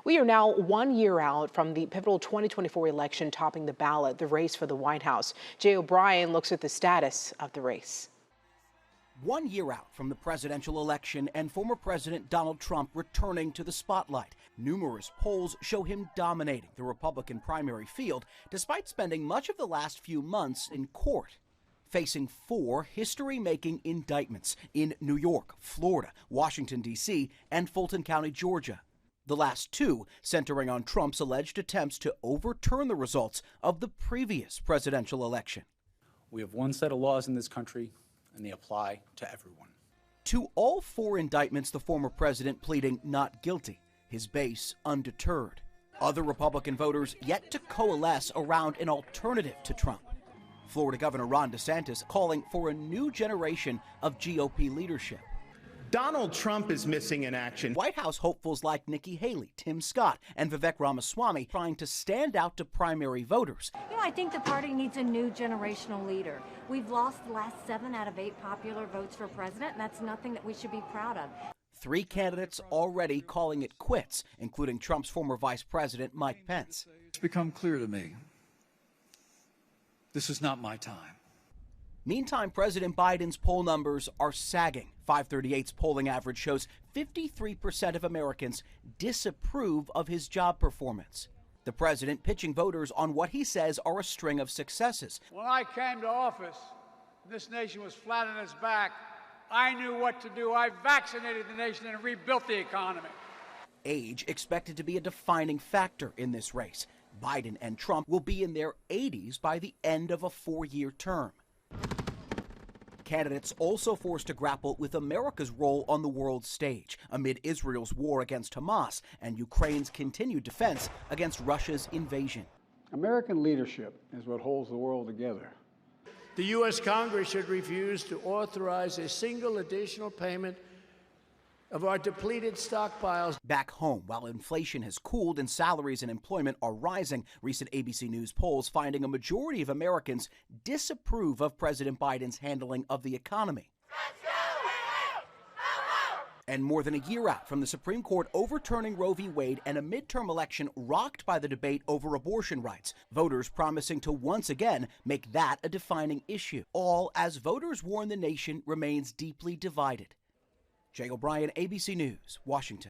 We are now 1 year out from the pivotal 2024 election topping the ballot, the race for the White House. Jay O'Brien looks at the status of the race. 1 year out from the presidential election and former President Donald Trump returning to the spotlight, numerous polls show him dominating the Republican primary field despite spending much of the last few months in court, facing 4 history-making indictments in New York, Florida, Washington, D.C., and Fulton County, Georgia. The last 2 centering on Trump's alleged attempts to overturn the results of the previous presidential election. We have one set of laws in this country, and they apply to everyone. To all 4 indictments, the former president pleading not guilty, his base undeterred. Other Republican voters yet to coalesce around an alternative to Trump. Florida Governor Ron DeSantis calling for a new generation of GOP leadership. Donald Trump is missing in action. White House hopefuls like Nikki Haley, Tim Scott, and Vivek Ramaswamy trying to stand out to primary voters. I think the party needs a new generational leader. We've lost the last 7 out of 8 popular votes for president, and that's nothing that we should be proud of. 3 candidates already calling it quits, including Trump's former vice president, Mike Pence. It's become clear to me, this is not my time. Meantime, President Biden's poll numbers are sagging. 538's polling average shows 53% of Americans disapprove of his job performance. The president pitching voters on what he says are a string of successes. When I came to office, this nation was flat on its back. I knew what to do. I vaccinated the nation and rebuilt the economy. Age expected to be a defining factor in this race. Biden and Trump will be in their 80s by the end of a 4-year term. Candidates also forced to grapple with America's role on the world stage amid Israel's war against Hamas and Ukraine's continued defense against Russia's invasion. American leadership is what holds the world together. The U.S. Congress should refuse to authorize a single additional payment of our depleted stockpiles. Back home, while inflation has cooled and salaries and employment are rising, recent ABC News polls finding a majority of Americans disapprove of President Biden's handling of the economy. And more than a year out from the Supreme Court overturning Roe v. Wade and a midterm election rocked by the debate over abortion rights, voters promising to once again make that a defining issue, all as voters warn the nation remains deeply divided. Jay O'Brien, ABC News, Washington.